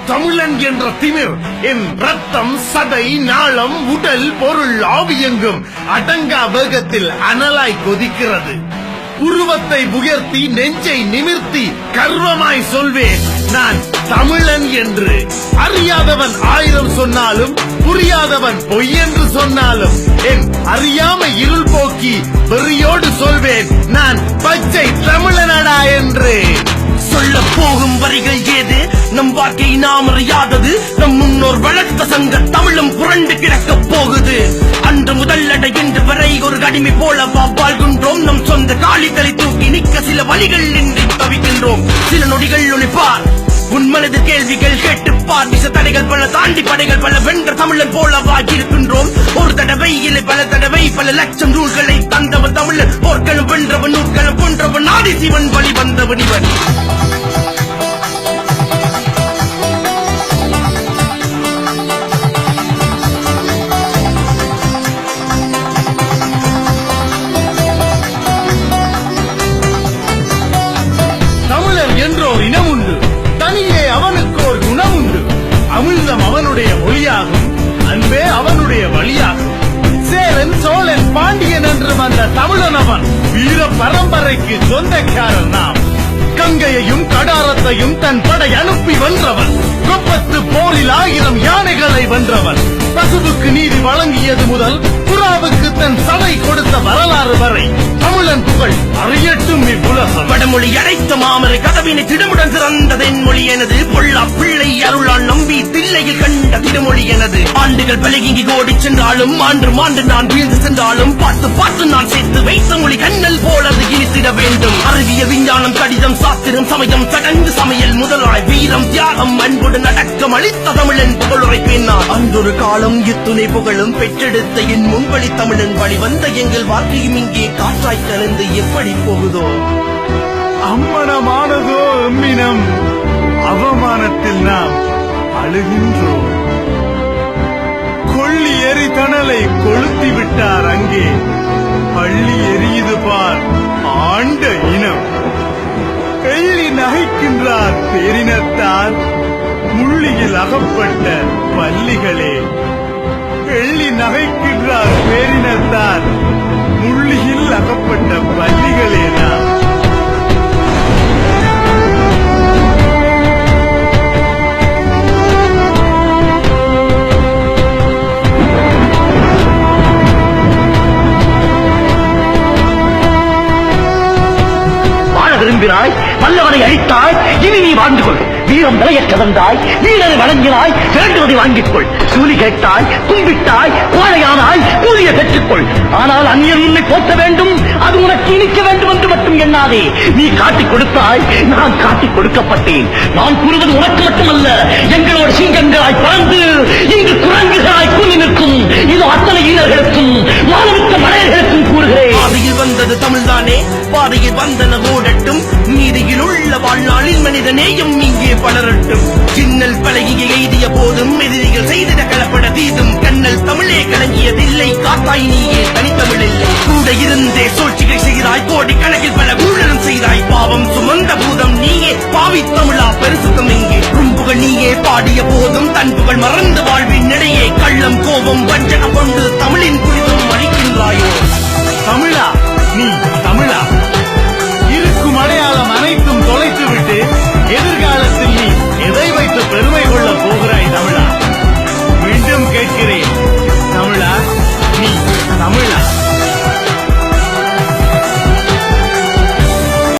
தமிழன் என்ற திமிர் என் ரத்தம் சதை நாளம் உடல் பொருள் ஆவியெங்கும் அடங்கா வேகத்தில் அனலாய் கொதிக்கிறது. உருவத்தை உயர்த்தி நெஞ்சை நிமிர்த்தி கர்வமாய் சொல்வேன் நான் தமிழன் என்று. அறியாதவன் ஆயிரம் சொன்னாலும் புரியாதவன் பொய் என்று சொன்னாலும் என் அறியாமை இருள் போக்கி வெறியோடு சொல்வேன் நான் பச்சை தமிழனடா என்று. சொல்ல போகும் வரிகள் ஏது நம் வாழ்க்கை நாம் அறியாதது. நம் முன்னோர் வளர்த்த சங்க தமிழும் புரண்டு கிடக்க போகுது. அன்று முதல் அட இன்று வரை ஒரு அடிமை போல வாழ்கின்றோம். நம் சொந்த காலிகளை தூக்கி நிற்க சில வழிகள் இன்றி தவிக்கின்றோம். சில நொடிகள் ஒளிப்பார் உன் மனது கேள்விகள் கேட்டுப்பார். விச தடைகள் பல தாண்டி படைகள் பல வென்ற தமிழன் போல வாங்கியிருக்கின்றோம். ஒரு தடவை இல்லை பல தடவை பல லட்சம் நூல்களை தந்தவன் தமிழன். போர்களும் வென்றவன் நூல்களும் கொன்றவன் ஆதி சிவன் வழி வந்தவன் இவன். என்றோர் இனம் உண்டு, தனியே அவனுக்கு ஒரு குணம் உண்டு. அமிழ்தம் அவனுடைய மொழியாகும், அன்பே அவனுடைய வழியாகும். சேரன் சோழன் பாண்டியன் என்று வந்த தமிழன் அவன். வீர பரம்பரைக்கு சொந்தக்காரன் நாம். கங்கையையும் கடாரத்தையும் தன் படை அனுப்பி வென்றவன். கொப்பத்து போரில் 1000 யானைகளை வென்றவன். பசுவுக்கு நீதி வழங்கியது முதல் புறாவுக்கு தன் சதை கொடுத்த வரலாறு வரை தமிழன் புகழ் அறியட்டும் இவ்வுலகம். வடமொழி அடைத்த மாமரை கதவினை திடமுடன் திறந்தது என் மொழி எனது. பொல்லா பிள்ளை அருளால் நம்பி தில்லையில் கண்ட திருமொழி எனது. ஆண்டுகள் பலகி கோடி சென்றாலும் ஆண்டு மாண்டு நான் வீழ்ந்து சென்றாலும் பார்த்து பார்த்து நான் சேர்த்து வைத்த மொழி கண்ணல் போலது இனித்திட வேண்டும். அறிவியல் விஞ்ஞானம் கடிதம் சாஸ்திரம் சமயம் சடங்கு சமையல் முதலாய் வீரம் தியாகம் அன்புடன் அடக்கம் அளித்த தமிழன் புகழுரைப்பேன் நான். அன்றொரு காலம் இத்துணை புகழும் பெற்றெடுத்த என் முன்வழி தமிழன் வழி வந்த எங்கள் வாழ்க்கையும் இங்கே காற்றாய் கலந்து எப்படி போகுதோ. அம்மனமானதோ எம்மினம், அவமானத்தில் நாம் அழுகின்றோம். கொள்ளி எரி தணலை கொளுத்தி விட்டார் அங்கே. பள்ளி எரியுது பார் ஆண்ட இனம். எள்ளி நகைக்கின்றார் பேரினத்தார், முள்ளியில் அகப்பட்ட பள்ளிகளே. எள்ளி நகைக்கின்றார் பேரினத்தார், முள்ளியில் அகப்பட்ட பள்ளிகளே நாம். விரும்பினாய் வல்லவனை அழித்தாய், இனி நீ வாழ்ந்து கொள். வீரம் விலையற்ற வந்தாய், வீரரை வழங்கினாய், வேண்டுவதை வாங்கிக் கொள். கூலி கேட்டாய், கும்பிட்டாய், கோழையானாய், கூலியை பெற்றுக்கொள். ஆனால் அந்நியன் உன்னை போற்ற வேண்டும், அது உனக்கு இனிக்க வேண்டும் என்று மட்டும் எண்ணாதே. நீ காட்டிக் கொடுத்தாய், நான் காட்டிக் கொடுக்கப்பட்டேன். நான் கூறுவது உனக்கு மட்டுமல்ல, எங்களோட சிங்கங்களாய் பறந்து இங்கு குரங்குகளாய் கூறி நிற்கும் இது அத்தனை ஈரர்களுக்கும் மாணவிக்க மலையர்களுக்கும் கூறுகிறேன். பாதையில் வந்தது தமிழ்தானே, பாதையில் வந்தன ஓடட்டும். நீதியில் உள்ள வாழ்நாளில் மனித நேயம் இங்கே பலரட்டும். சின்னல் பழகிய எய்திய போதும் எதிரிகள் செய்திட கலப்பட தீதும். கண்ணல் தமிழே கலங்கியதில்லை, காத்தாய் நீயே தனித்தமிழில்லை. கூட இருந்தே சூழ்ச்சிகள் செய்தாய், கோடி கணக்கில் பல ஊழலும் செய்தாய். பாவம் சுமந்த பூதம் நீயே, பாவி தமிழா பெருசுத்தம் எங்கே. குறும்புகள் நீயே பாடிய போதும் தன்புகள் மறந்து வாழ்வின் இடையே கள்ளம் கோபம் வஞ்சகம் கொண்டு தமிழின் புனிதம் அளிக்கின்றாயோ. தமிழா, நீ தமிழா?